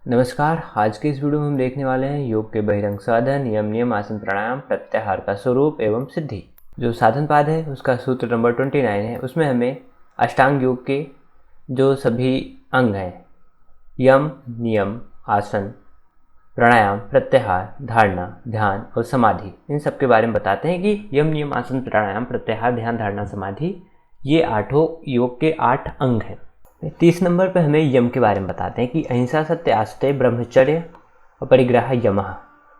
नमस्कार। आज के इस वीडियो में हम देखने वाले हैं योग के बहिरंग साधन, यम नियम, आसन, प्राणायाम, प्रत्याहार का स्वरूप एवं सिद्धि। जो साधन पाद है उसका सूत्र नंबर 29 है। उसमें हमें अष्टांग योग के जो सभी अंग हैं, यम, नियम, आसन, प्राणायाम, प्रत्याहार, धारणा, ध्यान और समाधि, इन सब के बारे में बताते हैं कि यम, नियम, आसन, प्राणायाम, प्रत्याहार, ध्यान, धारणा, समाधि, ये आठों योग के 8 अंग हैं। 30 नंबर पे हमें यम के बारे में बताते हैं कि अहिंसा, सत्य, आस्तेय, ब्रह्मचर्य और परिग्रह यमः।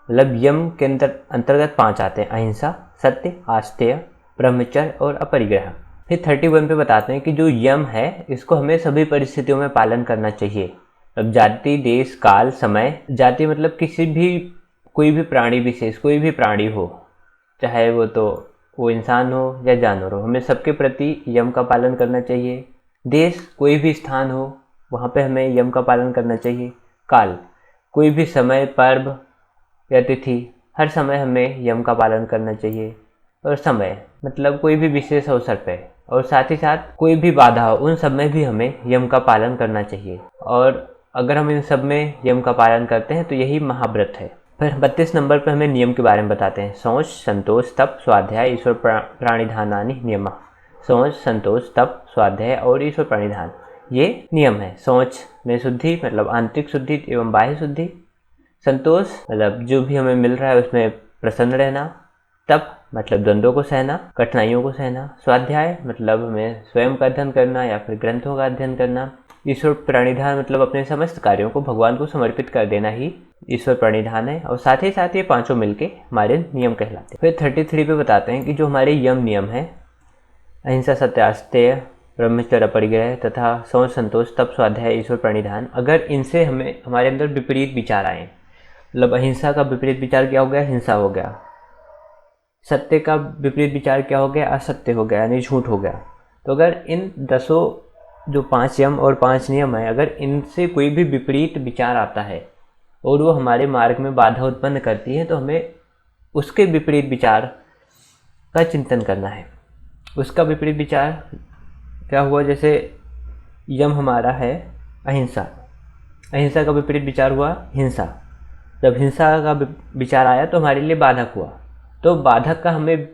मतलब यम के अंतर्गत 5 आते हैं: अहिंसा, सत्य, आस्तेय, ब्रह्मचर्य और अपरिग्रह। फिर 31 पे बताते हैं कि जो यम है इसको हमें सभी परिस्थितियों में पालन करना चाहिए। अब जाति, देश, काल, समय। जाति मतलब किसी भी कोई भी प्राणी विशेष, कोई भी प्राणी हो, चाहे वो इंसान हो या जानवर हो, हमें सबके प्रति यम का पालन करना चाहिए। देश, कोई भी स्थान हो वहाँ पे हमें यम का पालन करना चाहिए। काल, कोई भी समय, पर्व या तिथि, हर समय हमें यम का पालन करना चाहिए। और समय मतलब कोई भी विशेष अवसर पे, और साथ ही साथ कोई भी बाधा हो उन सब में भी हमें यम का पालन करना चाहिए। और अगर हम इन सब में यम का पालन करते हैं तो यही महाव्रत है। फिर 32 नंबर पर हमें नियम के बारे में बताते हैं: शौच, संतोष, तप, स्वाध्याय, ईश्वर प्राणिधानानि नियम। शौच, संतोष, तप, स्वाध्याय और ईश्वर प्रणिधान, ये नियम है। शौच में शुद्धि मतलब आंतरिक शुद्धि एवं बाह्य शुद्धि। संतोष मतलब जो भी हमें मिल रहा है उसमें प्रसन्न रहना। तप मतलब द्वंद्वों को सहना, कठिनाइयों को सहना। स्वाध्याय मतलब हमें स्वयं का अध्ययन करना या फिर ग्रंथों का अध्ययन करना। ईश्वर प्रणिधान मतलब अपने समस्त कार्यों को भगवान को समर्पित कर देना ही ईश्वर प्रणिधान है। और साथ ही साथ ये पांचों मिलके हमारे नियम कहलाते हैं। फिर 33 पे बताते हैं कि जो हमारे यम नियम है, अहिंसा, सत्य, आस्तेय, ब्रह्मचर्य, परिग्रह तथा शौच, संतोष, तप, स्वाध्याय, ईश्वर प्रणिधान, अगर इनसे हमें हमारे अंदर विपरीत विचार आए, मतलब अहिंसा का विपरीत विचार क्या हो गया? हिंसा हो गया। सत्य का विपरीत विचार क्या हो गया? असत्य हो गया, यानी झूठ हो गया। तो अगर इन 10 जो 5 यम और 5 नियम है, अगर इनसे कोई भी विपरीत विचार आता है और वो हमारे मार्ग में बाधा उत्पन्न करती है, तो हमें उसके विपरीत विचार का चिंतन करना है। उसका विपरीत विचार क्या हुआ? जैसे यम हमारा है अहिंसा, अहिंसा का विपरीत विचार हुआ हिंसा। जब हिंसा का विचार आया तो हमारे लिए बाधक हुआ। तो बाधक का हमें,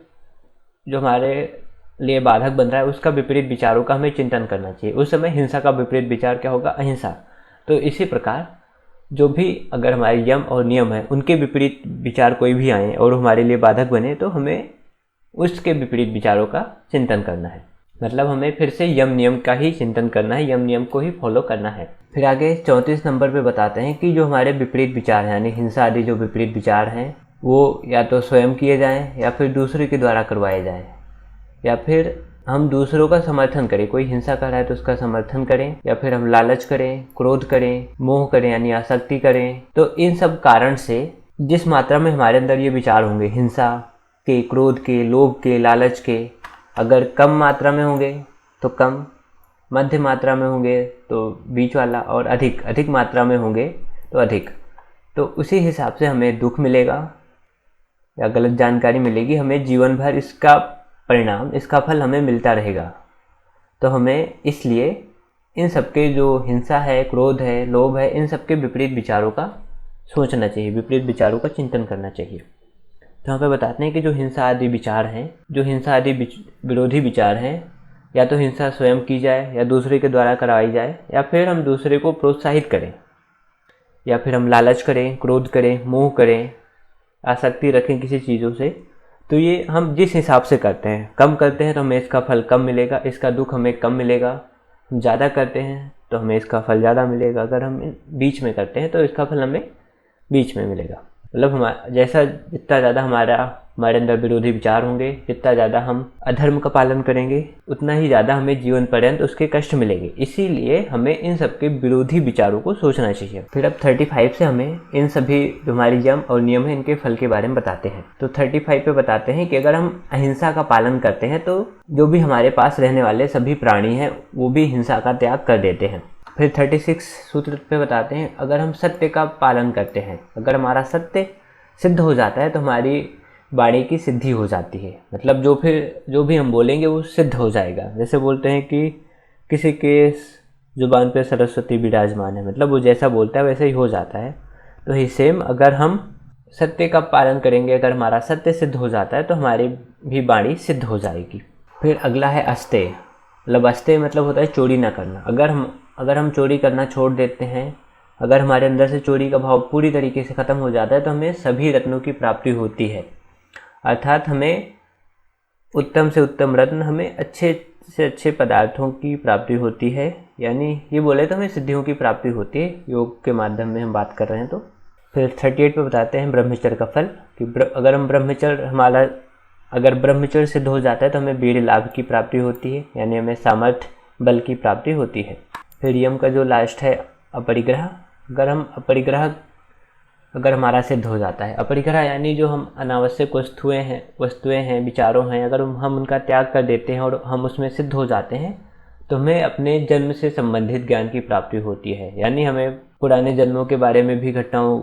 जो हमारे लिए बाधक बन रहा है, उसका विपरीत विचारों का हमें चिंतन करना चाहिए। उस समय हिंसा का विपरीत विचार क्या होगा? अहिंसा। तो इसी प्रकार जो भी अगर हमारे यम और नियम है उनके विपरीत विचार कोई भी आए और हमारे लिए बाधक बने, तो हमें उसके विपरीत विचारों का चिंतन करना है। मतलब हमें फिर से यम नियम का ही चिंतन करना है, यम नियम को ही फॉलो करना है। फिर आगे 34 नंबर पे बताते हैं कि जो हमारे विपरीत विचार हैं, यानी हिंसा आदि जो विपरीत विचार हैं, वो या तो स्वयं किए जाएं या फिर दूसरे के द्वारा करवाए जाएं, या फिर हम दूसरों का समर्थन करें। कोई हिंसा कर रहा है तो उसका समर्थन करें, या फिर हम लालच करें, क्रोध करें, मोह करें यानी आसक्ति करें। तो इन सब कारण से जिस मात्रा में हमारे अंदर ये विचार होंगे, हिंसा के, क्रोध के, लोभ के, लालच के, अगर कम मात्रा में होंगे तो कम, मध्य मात्रा में होंगे तो बीच वाला, और अधिक मात्रा में होंगे तो अधिक, तो उसी हिसाब से हमें दुख मिलेगा या गलत जानकारी मिलेगी। हमें जीवन भर इसका परिणाम, इसका फल हमें मिलता रहेगा। तो हमें इसलिए इन सबके, जो हिंसा है, क्रोध है, लोभ है, इन सबके विपरीत विचारों का सोचना चाहिए, विपरीत विचारों का चिंतन करना चाहिए। तो यहाँ पे बताते हैं कि जो हिंसा आदि विचार हैं, जो हिंसा आदि विरोधी विचार हैं, या तो हिंसा स्वयं की जाए या दूसरे के द्वारा करवाई जाए, या फिर हम दूसरे को प्रोत्साहित करें, या फिर हम लालच करें, क्रोध करें, मोह करें, आसक्ति रखें किसी चीज़ों से, तो ये हम जिस हिसाब से करते हैं, कम करते हैं तो हमें इसका फल कम मिलेगा, इसका दुख हमें कम मिलेगा। ज़्यादा करते हैं तो हमें इसका फल ज़्यादा मिलेगा। अगर हम बीच में करते हैं तो इसका फल हमें बीच में मिलेगा। मतलब हमारा जैसा, जितना ज़्यादा हमारे अंदर विरोधी विचार होंगे, जितना ज़्यादा हम अधर्म का पालन करेंगे, उतना ही ज़्यादा हमें जीवन पर्यंत उसके कष्ट मिलेंगे। इसीलिए हमें इन सबके विरोधी विचारों को सोचना चाहिए। फिर अब 35 से हमें इन सभी जो हमारे यम और नियम है इनके फल के बारे में बताते हैं। तो 35 पे बताते हैं कि अगर हम अहिंसा का पालन करते हैं तो जो भी हमारे पास रहने वाले सभी प्राणी हैं वो भी हिंसा का त्याग कर देते हैं। फिर 36 सूत्र पे बताते हैं, अगर हम सत्य का पालन करते हैं, अगर हमारा सत्य सिद्ध हो जाता है तो हमारी वाणी की सिद्धि हो जाती है। मतलब जो भी हम बोलेंगे वो सिद्ध हो जाएगा। जैसे बोलते हैं कि किसी के जुबान पे सरस्वती विराजमान है, मतलब वो जैसा बोलता है वैसे ही हो जाता है। तो ही सेम अगर हम सत्य का पालन करेंगे, अगर हमारा सत्य सिद्ध हो जाता है तो हमारी भी वाणी सिद्ध हो जाएगी। फिर अगला है अस्तेय, मतलब अस्तेय मतलब होता है चोरी ना करना। अगर हम चोरी करना छोड़ देते हैं, अगर हमारे अंदर से चोरी का भाव पूरी तरीके से ख़त्म हो जाता है तो हमें सभी रत्नों की प्राप्ति होती है। अर्थात हमें उत्तम से उत्तम रत्न, हमें अच्छे से अच्छे पदार्थों की प्राप्ति होती है। यानी ये बोले तो हमें सिद्धियों की प्राप्ति होती है, योग के माध्यम में हम बात कर रहे हैं। तो फिर 38 पे बताते हैं ब्रह्मचर्य का फल कि अगर ब्रह्मचर्य सिद्ध हो जाता है तो हमें वीर्य लाभ की प्राप्ति होती है, यानी हमें सामर्थ्य बल की प्राप्ति होती है। फिर यम का जो लास्ट है अपरिग्रह, अगर हमारा सिद्ध हो जाता है, अपरिग्रह यानी जो हम अनावश्यक वस्तुएं हैं, विचारों हैं, अगर हम उनका त्याग कर देते हैं और हम उसमें सिद्ध हो जाते हैं तो हमें अपने जन्म से संबंधित ज्ञान की प्राप्ति होती है। यानी हमें पुराने जन्मों के बारे में भी, घटनाओं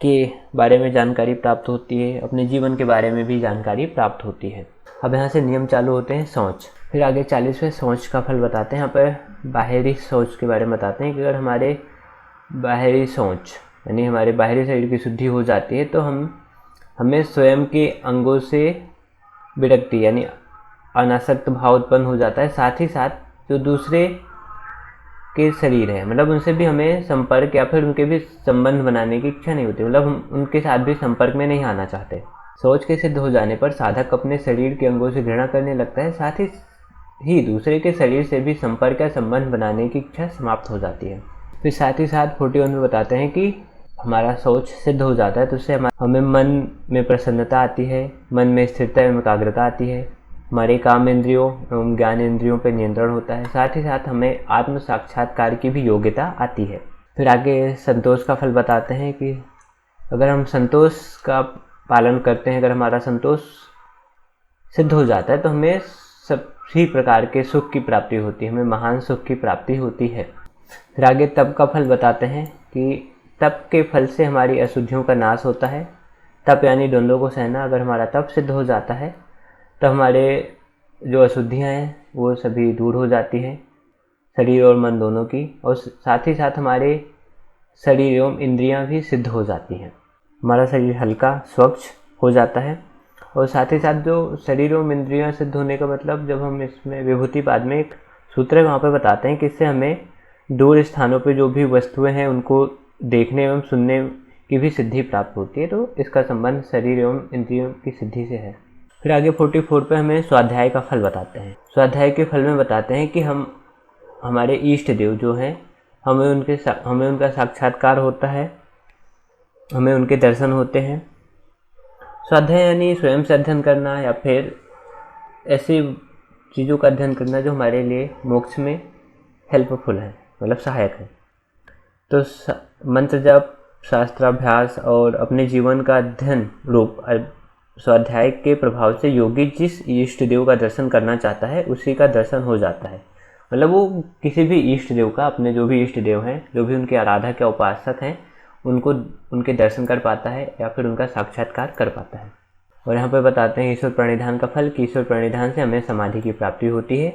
के बारे में जानकारी प्राप्त होती है, अपने जीवन के बारे में भी जानकारी प्राप्त होती है। अब यहाँ से नियम चालू होते हैं शौच। फिर आगे 40वें शौच का फल बताते हैं। यहाँ पर बाहरी शौच के बारे में बताते हैं कि अगर हमारे बाहरी शौच यानी हमारे बाहरी शरीर की शुद्धि हो जाती है तो हमें स्वयं के अंगों से विरक्ति यानी अनासक्त भाव उत्पन्न हो जाता है। साथ ही साथ जो दूसरे के शरीर है, मतलब उनसे भी हमें संपर्क या फिर उनके भी संबंध बनाने की इच्छा नहीं होती, मतलब हम उनके साथ भी संपर्क में नहीं आना चाहते। शौच के सिद्ध हो जाने पर साधक अपने शरीर के अंगों से घृणा करने लगता है, साथ ही दूसरे के शरीर से भी संपर्क या संबंध बनाने की इच्छा समाप्त हो जाती है। फिर साथ ही साथ 41 में बताते हैं कि हमारा शौच सिद्ध हो जाता है तो उससे हमें मन में प्रसन्नता आती है, मन में स्थिरता एवं एकाग्रता आती है, हमारे काम इंद्रियों एवं ज्ञान इंद्रियों पर नियंत्रण होता है, साथ ही साथ हमें आत्म साक्षात्कार की भी योग्यता आती है। फिर आगे संतोष का फल बताते हैं कि अगर हम संतोष का पालन करते हैं, अगर हमारा संतोष सिद्ध हो जाता है तो हमें सभी प्रकार के सुख की प्राप्ति होती है, हमें महान सुख की प्राप्ति होती है। फिर आगे तप का फल बताते हैं कि तप के फल से हमारी अशुद्धियों का नाश होता है। तप यानी द्वंद्वों को सहना, अगर हमारा तप सिद्ध हो जाता है तो हमारे जो अशुद्धियाँ हैं वो सभी दूर हो जाती हैं, शरीर और मन दोनों की, और साथ ही साथ हमारे शरीर एवं इंद्रियां भी सिद्ध हो जाती हैं। हमारा शरीर हल्का स्वच्छ हो जाता है, और साथ ही साथ जो शरीर एवं इंद्रियां सिद्ध होने का मतलब, जब हम इसमें विभूतिपाद में एक सूत्र है वहाँ पे बताते हैं कि इससे हमें दूर स्थानों पे जो भी वस्तुएं हैं उनको देखने एवं सुनने की भी सिद्धि प्राप्त होती है। तो इसका संबंध शरीर एवं इंद्रियों की सिद्धि से है। फिर आगे 44 पे हमें स्वाध्याय का फल बताते हैं। स्वाध्याय के फल में बताते हैं कि हमारे इष्ट देव जो हैं, हमें उनका साक्षात्कार होता है, हमें उनके दर्शन होते हैं। स्वाध्याय यानी स्वयं से अध्ययन करना या फिर ऐसी चीज़ों का अध्ययन करना जो हमारे लिए मोक्ष में हेल्पफुल है, मतलब सहायक है। तो मंत्र जप, शास्त्राभ्यास और अपने जीवन का अध्ययन रूप स्वाध्याय के प्रभाव से योगी जिस इष्ट देव का दर्शन करना चाहता है उसी का दर्शन हो जाता है। मतलब वो किसी भी इष्ट देव का, अपने जो भी इष्ट देव हैं, जो भी उनके आराधक या उपासक हैं, उनके दर्शन कर पाता है या फिर उनका साक्षात्कार कर पाता है। और यहाँ पर बताते हैं ईश्वर प्रणिधान का फल कि ईश्वर प्रणिधान से हमें समाधि की प्राप्ति होती है,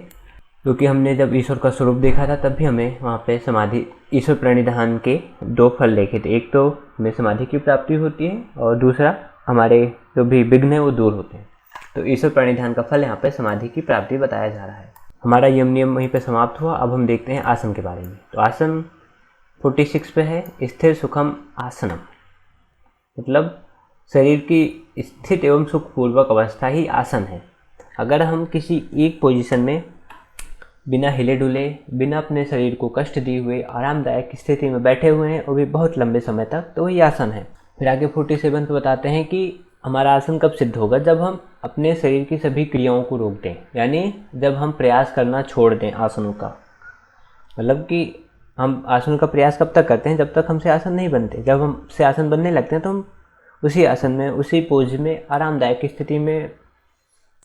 क्योंकि हमने जब ईश्वर का स्वरूप देखा था तब भी हमें वहाँ पे ईश्वर प्रणिधान के 2 फल देखे थे। एक तो हमें समाधि की प्राप्ति होती है और दूसरा हमारे जो भी विघ्न है वो दूर होते हैं। तो ईश्वर प्रणिधान का फल यहाँ पे समाधि की प्राप्ति बताया जा रहा है। हमारा यम नियम वहीं पे समाप्त हुआ। अब हम देखते हैं आसन के बारे में। तो आसन 46 पे है स्थिर सुखम आसनम, मतलब शरीर की स्थित एवं सुखपूर्वक अवस्था ही आसन है। अगर हम किसी एक पोजीशन में बिना हिले डुले, बिना अपने शरीर को कष्ट दिए हुए आरामदायक स्थिति में बैठे हुए हैं और भी बहुत लंबे समय तक, तो वही आसन है। फिर आगे 47 पे बताते हैं कि हमारा आसन कब सिद्ध होगा, जब हम अपने शरीर की सभी क्रियाओं को रोक दें, यानी जब हम प्रयास करना छोड़ दें आसनों का। मतलब कि हम आसन का प्रयास कब तक करते हैं, जब तक हमसे आसन नहीं बनते। जब हमसे आसन बनने लगते हैं तो हम उसी आसन में, उसी पोज में आरामदायक स्थिति में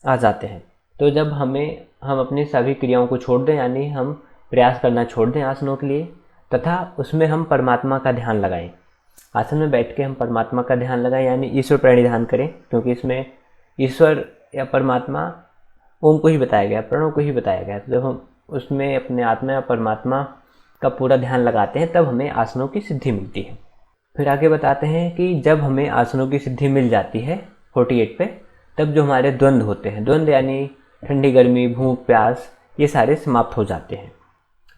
आ जाते हैं। तो जब हम अपनी सभी क्रियाओं को छोड़ दें, यानी हम प्रयास करना छोड़ दें आसनों के लिए, तथा उसमें हम परमात्मा का ध्यान लगाएं। आसन में बैठ के हम परमात्मा का ध्यान लगाएं, यानी ईश्वर प्रणिधान करें, क्योंकि इसमें ईश्वर या परमात्मा ओम को ही बताया गया, प्रणव को ही बताया गया। तो जब हम उसमें अपने आत्मा या परमात्मा का पूरा ध्यान लगाते हैं तब हमें आसनों की सिद्धि मिलती है। फिर आगे बताते हैं कि जब हमें आसनों की सिद्धि मिल जाती है 48 पे, तब जो हमारे द्वंद्व होते हैं, द्वंद्व यानी ठंडी गर्मी, भूख प्यास, ये सारे समाप्त हो जाते हैं।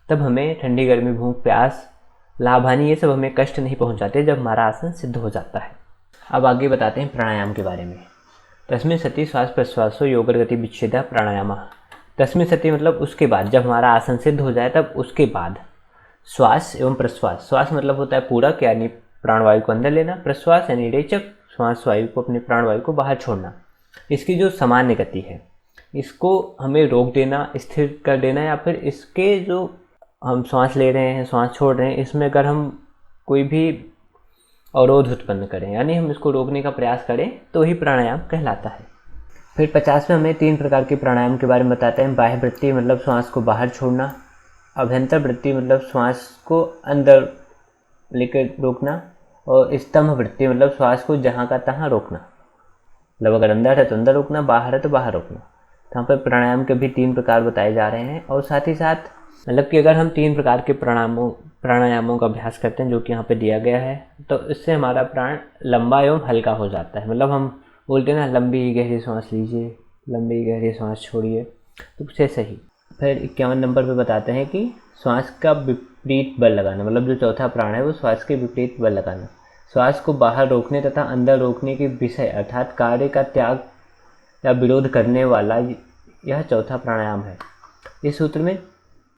तब हमें ठंडी गर्मी, भूख प्यास, लाभ हानि ये सब हमें कष्ट नहीं पहुंचाते जब हमारा आसन सिद्ध हो जाता है। अब आगे बताते हैं प्राणायाम के बारे में। तस्मिन् सति श्वास प्रश्वासो योगर्गति विच्छेदा प्राणायाम। तस्मिन् सति मतलब उसके बाद, जब हमारा आसन सिद्ध हो जाए तब उसके बाद श्वास एवं प्रश्वास। श्वास मतलब होता है पूरक यानी प्राणवायु को अंदर लेना, प्रश्वास यानी रेचक, श्वास वायु को, अपने प्राणवायु को बाहर छोड़ना। इसकी जो सामान्य गति है इसको हमें रोक देना, स्थिर कर देना, या फिर इसके जो हम श्वास ले रहे हैं, श्वास छोड़ रहे हैं, इसमें अगर हम कोई भी अवरोध उत्पन्न करें यानी हम इसको रोकने का प्रयास करें तो ही प्राणायाम कहलाता है। फिर 50 में हमें 3 प्रकार के प्राणायाम के बारे में बताते हैं। बाह्य वृत्ति मतलब श्वास को बाहर छोड़ना, अभ्यंतर वृत्ति मतलब श्वास को अंदर लेकर रोकना, और स्तंभ वृत्ति मतलब श्वास को जहाँ का तहाँ रोकना। मतलब अगर अंदर है तो अंदर रोकना, बाहर है तो बाहर रोकना। तो यहाँ पर प्राणायाम के भी 3 प्रकार बताए जा रहे हैं। और साथ ही साथ मतलब कि अगर हम 3 प्रकार के प्राणायामों का अभ्यास करते हैं जो कि यहाँ पे दिया गया है, तो इससे हमारा प्राण लंबा एवं हल्का हो जाता है। मतलब हम बोलते हैं ना, लंबी गहरी सांस लीजिए, लंबी गहरी सांस छोड़िए, तो कुछ ऐसे ही। फिर 51 नंबर पे बताते हैं कि श्वास का विपरीत बल लगाना, मतलब जो चौथा प्राण है वो श्वास के विपरीत बल लगाना। श्वास को बाहर रोकने तथा अंदर रोकने के विषय अर्थात कार्य का त्याग या विरोध करने वाला यह चौथा प्राणायाम है। इस सूत्र में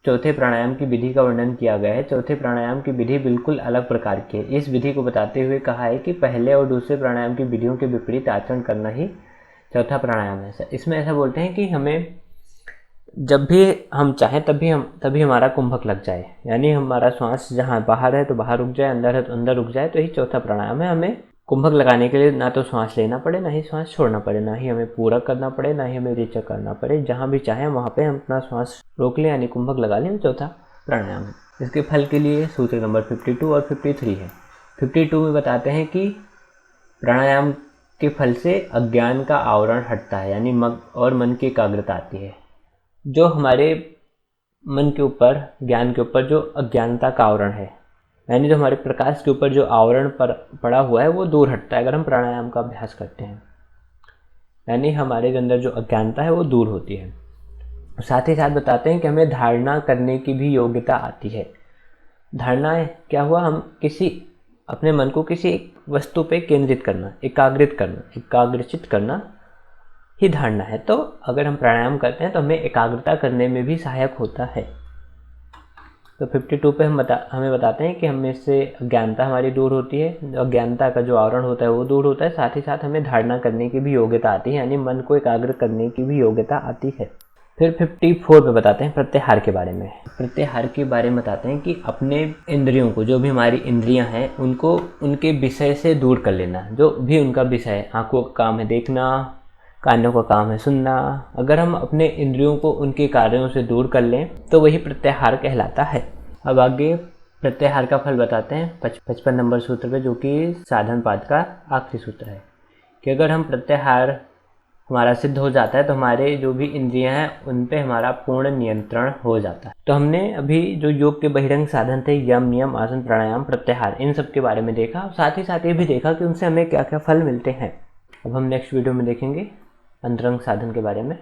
चौथे प्राणायाम की विधि का वर्णन किया गया है। चौथे प्राणायाम की विधि बिल्कुल अलग प्रकार की है। इस विधि को बताते हुए कहा है कि पहले और दूसरे प्राणायाम की विधियों के विपरीत आचरण करना ही चौथा प्राणायाम है। इसमें ऐसा बोलते हैं कि हमें जब भी हम चाहें तभी हमारा कुंभक लग जाए, यानी हमारा श्वास जहाँ बाहर है तो बाहर रुक जाए, अंदर है तो अंदर रुक जाए, तो यही चौथा प्राणायाम है। हमें कुंभक लगाने के लिए ना तो श्वास लेना पड़े, ना ही श्वास छोड़ना पड़े, ना ही हमें पूरक करना पड़े, ना ही हमें रेचक करना पड़े। जहाँ भी चाहें वहाँ पे हम अपना श्वास रोक लें यानी कुंभक लगा लें, चौथा प्राणायाम है। इसके फल के लिए सूत्र नंबर 52 और 53 है। 52 में बताते हैं कि प्राणायाम के फल से अज्ञान का आवरण हटता है, यानी और मन की एकाग्रता आती है। जो हमारे मन के ऊपर, ज्ञान के ऊपर जो अज्ञानता का आवरण है, यानी जो हमारे प्रकाश के ऊपर जो आवरण पड़ा हुआ है वो दूर हटता है अगर हम प्राणायाम का अभ्यास करते हैं, यानी हमारे अंदर जो अज्ञानता है वो दूर होती है। साथ ही साथ बताते हैं कि हमें धारणा करने की भी योग्यता आती है। धारणा क्या हुआ, हम अपने मन को किसी एक वस्तु पे केंद्रित करना, एकाग्रचित करना ही धारणा है। तो अगर हम प्राणायाम करते हैं तो हमें एकाग्रता करने में भी सहायक होता है। तो 52 पे हमें बताते हैं कि हमें से अज्ञानता हमारी दूर होती है, अज्ञानता का जो आवरण होता है वो दूर होता है। साथ ही साथ हमें धारणा करने की भी योग्यता आती है, यानी मन को एकाग्र करने की भी योग्यता आती है। फिर 54 पे बताते हैं प्रत्याहार के बारे में। प्रत्याहार के बारे में बताते हैं कि अपने इंद्रियों को, जो भी हमारी इंद्रियां हैं, उनको उनके विषय से दूर कर लेना। जो भी उनका विषय है, आँखों का काम है देखना, कानों का काम है सुनना, अगर हम अपने इंद्रियों को उनके कार्यों से दूर कर लें तो वही प्रत्याहार कहलाता है। अब आगे प्रत्याहार का फल बताते हैं 55 नंबर सूत्र पे, जो कि साधन पाद का आखिरी सूत्र है कि अगर हम प्रत्याहार हमारा सिद्ध हो जाता है तो हमारे जो भी इंद्रियां हैं उन पे हमारा पूर्ण नियंत्रण हो जाता है। तो हमने अभी जो योग के बहिरंग साधन थे, यम, नियम, आसन, प्राणायाम, प्रत्याहार, इन सब के बारे में देखा। साथ ही साथ ये भी देखा कि उनसे हमें क्या क्या फल मिलते हैं। अब हम नेक्स्ट वीडियो में देखेंगे अंतरंग साधन के बारे में।